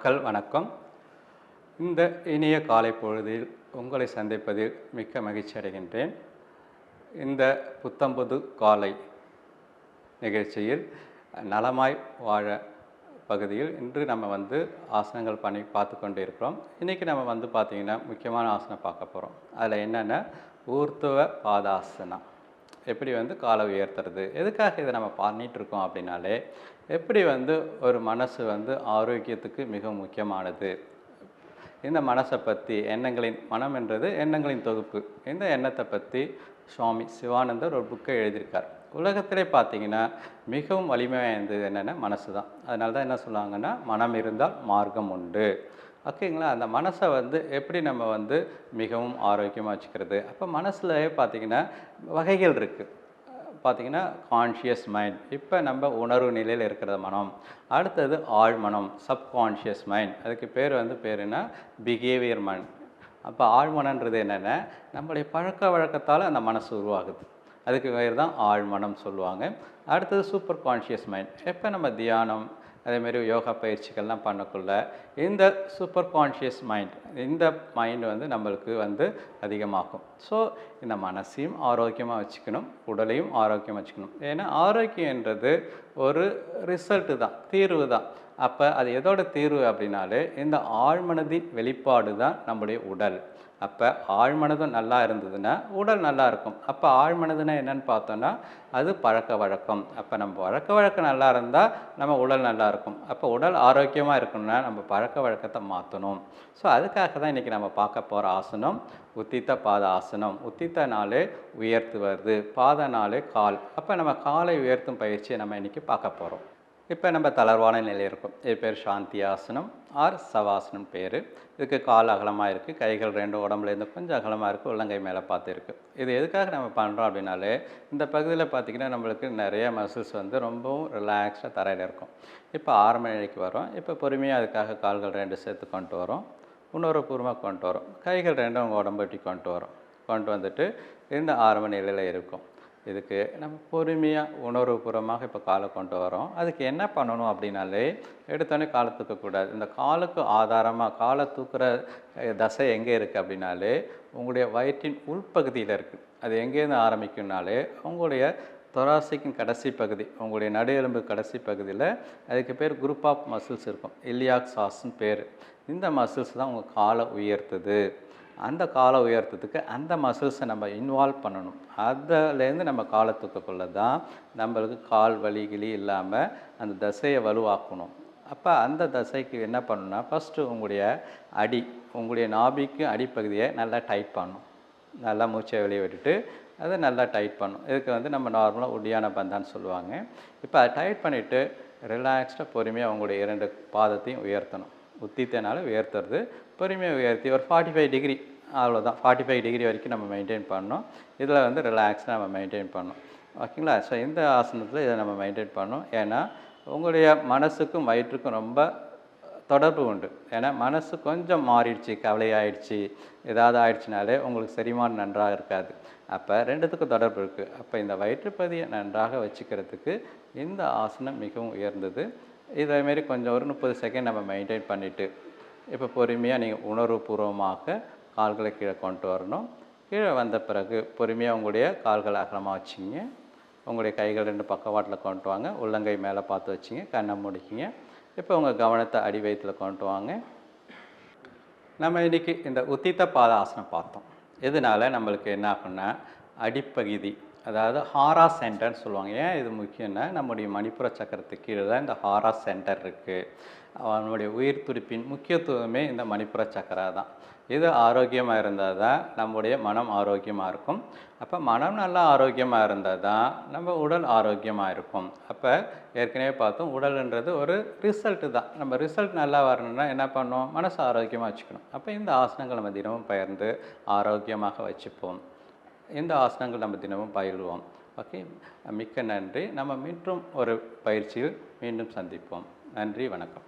மக்கள் வணக்கம். இந்த இனிய காலை பொழுதில் உங்களை சந்திப்பதில் மிக்க மகிழ்ச்சி அடைகின்றேன். இந்த புத்தம்புது காலை நிகழ்ச்சியில் நலமாய் வாழ பகுதியில் இன்று நம்ம ஆசனங்கள் பண்ணி பார்த்து கொண்டு இருக்கிறோம். இன்றைக்கி நம்ம பார்த்திங்கன்னா முக்கியமான ஆசனம் பார்க்க போகிறோம். அதில் என்னென்னா ஊர்த்துவ பாதாசனம். எப்படி காலை உயர்த்துறது, எதுக்காக இதை நம்ம பண்ணிகிட்ருக்கோம் அப்படின்னாலே, எப்படி ஒரு மனசு ஆரோக்கியத்துக்கு மிக முக்கியமானது. இந்த மனசை பற்றி மனம் என்றது எண்ணங்களின் தொகுப்பு. இந்த எண்ணத்தை பற்றி சுவாமி சிவானந்தர் ஒரு புக்கை எழுதியிருக்கார். உலகத்திலே பார்த்திங்கன்னா மிகவும் வலிமை வாய்ந்தது என்னென்னா மனசு தான். அதனால தான் என்ன சொல்லுவாங்கன்னா, மனம் இருந்தால் மார்க்கம் உண்டு. ஓகேங்களா. அந்த மனசை எப்படி நம்ம மிகவும் ஆரோக்கியமாக வச்சுக்கிறது. அப்போ மனசுலேயே பார்த்திங்கன்னா வகைகள் இருக்குது. பார்த்திங்கன்னா கான்ஷியஸ் மைண்ட், இப்போ நம்ம உணர்வு நிலையில் இருக்கிற மனம். அடுத்தது ஆழ்மனம், சப்கான்ஷியஸ் மைண்ட். அதுக்கு பேருனா பிஹேவியர் மைண்ட். அப்போ ஆழ்மனன்றது என்னென்னா நம்மளுடைய பழக்க வழக்கத்தால் அந்த மனசு உருவாகுது. அதுக்கு பேர் தான் ஆழ்மனம் சொல்லுவாங்க. அடுத்தது சூப்பர் கான்ஷியஸ் மைண்ட். எப்போ நம்ம தியானம் அதேமாரி யோகா பயிற்சிகள்லாம் பண்ணக்குள்ள இந்த சூப்பர் கான்ஷியஸ் மைண்ட், இந்த மைண்ட் நம்மளுக்கு அதிகமாகும். ஸோ இந்த மனசையும் ஆரோக்கியமாக வச்சுக்கணும், உடலையும் ஆரோக்கியமாக வச்சுக்கணும். ஏன்னா ஆரோக்கியன்றது ஒரு ரிசல்ட்டு தான், தீர்வு தான். அப்போ அது எதோட தீர்வு அப்படின்னாலே இந்த ஆழ்மனதின் வெளிப்பாடு தான் நம்முடைய உடல். அப்போ ஆழ்மனதும் நல்லா இருந்ததுன்னா உடல் நல்லா இருக்கும். அப்போ ஆழ்மனதுன்னா என்னென்னு பார்த்தோன்னா அது பழக்க வழக்கம். அப்போ நம்ம பழக்க வழக்கம் நல்லா இருந்தால் நம்ம உடல் நல்லா இருக்கும். அப்போ உடல் ஆரோக்கியமாக இருக்கணும்னா நம்ம பழக்க வழக்கத்தை மாற்றணும். ஸோ அதுக்காக தான் இன்றைக்கி நம்ம பார்க்க போகிற ஆசனம் உத்தித்த பாத ஆசனம். உத்தித்தனாலே உயர்த்துவது, பாதனாலே கால். அப்போ நம்ம காலை உயர்த்தும் பயிற்சியை நம்ம இன்றைக்கி பார்க்க போகிறோம். இப்போ நம்ம தளர்வான நிலை இருக்கும். இது பேர் சாந்தி ஆசனம் ஆர் சவாசனம் பேர். இதுக்கு கால் அகலமாக இருக்குது, கைகள் ரெண்டும் உடம்புலேருந்து கொஞ்சம் அகலமாக இருக்குது, உள்ளங்கை மேலே பார்த்து இருக்குது. இது எதுக்காக நம்ம பண்ணுறோம் அப்படின்னாலே, இந்த பகுதியில் பார்த்திங்கன்னா நம்மளுக்கு நிறைய மசில்ஸ் ரொம்பவும் ரிலாக்ஸ்டாக தரையில் இருக்கும். இப்போ ஆரம்ப நிலைக்கு வரோம். இப்போ பொறுமையாக அதுக்காக கால்கள் ரெண்டு சேர்த்து கொண்டு வரோம், உணர்வுபூர்வமாக கொண்டு வரோம். கைகள் ரெண்டும் உங்கள் உடம்பு வெட்டி கொண்டு வந்துட்டு இந்த ஆரம்ப நிலையில் இருக்கும். இதுக்கு நம்ம பொறுமையாக உணர்வுபூர்வமாக இப்போ காலை கொண்டு வரோம். அதுக்கு என்ன பண்ணணும் அப்படின்னாலே, எடுத்தோடனே காலை தூக்கக்கூடாது. இந்த காலுக்கு ஆதாரமாக காலை தூக்குற தசை எங்கே இருக்குது அப்படின்னாலே உங்களுடைய வயிற்றின் உள்பகுதியில் இருக்குது. அது எங்கேருந்து ஆரம்பிக்கும்னாலே உங்களுடைய தொராசிக்கின் கடைசி பகுதி, உங்களுடைய நடு எலும்பு கடைசி பகுதியில் அதுக்கு பேர் குரூப் ஆஃப் மசில்ஸ் இருக்கும், இல்லியாக் சாஸ்ன்னு பேர். இந்த மசில்ஸ் தான் உங்கள் காலை உயர்த்துது. அந்த காலை உயர்த்தத்துக்கு அந்த மசில்ஸை நம்ம இன்வால்வ் பண்ணணும். அதிலேருந்து நம்ம காலை தூக்கக்குள்ள தான் நம்மளுக்கு கால் வலிகிலி இல்லாமல் அந்த தசையை வலுவாக்கணும். அப்போ அந்த தசைக்கு என்ன பண்ணணும்னா, ஃபஸ்ட்டு உங்களுடைய நாபிக்கு அடிப்பகுதியை நல்லா டைட் பண்ணணும். நல்லா மூச்சை வெளியே விட்டுட்டு அதை நல்லா டைட் பண்ணணும். இதுக்கு நம்ம நார்மலாக உடியான பந்தான்னு சொல்லுவாங்க. இப்போ அதை டைட் பண்ணிவிட்டு ரிலாக்ஸ்டாக பொறுமையாக உங்களுடைய 2 பாதத்தையும் உயர்த்தணும். உத்தித்தனால உயர்த்துறது, பொறுமையாக உயர்த்தி ஒரு 45 டிகிரி, அவ்வளோதான். 45 டிகிரி வரைக்கும் நம்ம மெயின்டைன் பண்ணணும். இதில் ரிலாக்ஸாக நம்ம மெயின்டைன் பண்ணணும். ஓகேங்களா. ஸோ இந்த ஆசனத்தில் இதை நம்ம மெயின்டைன் பண்ணணும். ஏன்னா உங்களுடைய மனசுக்கும் வயிற்றுக்கும் ரொம்ப தொடர்பு உண்டு. ஏன்னா மனசு கொஞ்சம் மாறிடுச்சு, கவலையாயிடுச்சு, ஏதாவது ஆயிடுச்சுனாலே உங்களுக்கு செரிமானம் நன்றாக இருக்காது. அப்போ ரெண்டுத்துக்கும் தொடர்பு இருக்குது. அப்போ இந்த வயிற்றுப்பகுதியை நன்றாக வச்சுக்கிறதுக்கு இந்த ஆசனம் மிகவும் உயர்ந்தது. இதேமாரி கொஞ்சம் ஒரு 30 செகண்ட் நம்ம மெயின்டைன் பண்ணிவிட்டு இப்போ பொறுமையாக நீங்கள் உணர்வுபூர்வமாக கால்களை கீழே கொண்டு வரணும். கீழே வந்த பிறகு பொறுமையாக உங்களுடைய கால்களை அகலமாக வச்சிங்க. உங்களுடைய கைகள் 2 பக்கவாட்டில் கொண்டு வாங்க, உள்ளங்கை மேலே பார்த்து வச்சிங்க, கண்ணை முடிக்கிங்க. இப்போ உங்கள் கவனத்தை அடி வயிற்றில் கொண்டு வாங்க. நம்ம இன்றைக்கி இந்த உத்தித்த பாத ஆசனம் பார்த்தோம். இதனால் நம்மளுக்கு என்ன ஆகும்னா, அடிப்பகுதி, அதாவது ஹாரா சென்டர்னு சொல்லுவாங்க. ஏன் இது முக்கியம்னா, நம்முடைய மணிப்புர சக்கரத்துக்கு கீழே தான் இந்த ஹாரா சென்டர் இருக்குது. நம்முடைய உயிர் துடிப்பின் முக்கியத்துவமே இந்த மணிப்புர சக்கரா தான். இது ஆரோக்கியமாக இருந்தால் தான் நம்முடைய மனம் ஆரோக்கியமாக இருக்கும். அப்போ மனம் நல்லா ஆரோக்கியமாக இருந்தால் தான் நம்ம உடல் ஆரோக்கியமாக இருக்கும். அப்போ ஏற்கனவே பார்த்தோம், உடல்ன்றது ஒரு ரிசல்ட்டு தான். நம்ம ரிசல்ட் நல்லா வரணும்னா என்ன பண்ணணும், மனசு ஆரோக்கியமாக வச்சுக்கணும். அப்போ இந்த ஆசனங்கள் நம்ம தினமும் பகிர்ந்து ஆரோக்கியமாக வச்சுப்போம். இந்த ஆசனங்கள் நம்ம தினமும் பயிலுவோம். ஓகே, மிக்க நன்றி. நம்ம மீண்டும் ஒரு பயிற்சியில் மீண்டும் சந்திப்போம். நன்றி, வணக்கம்.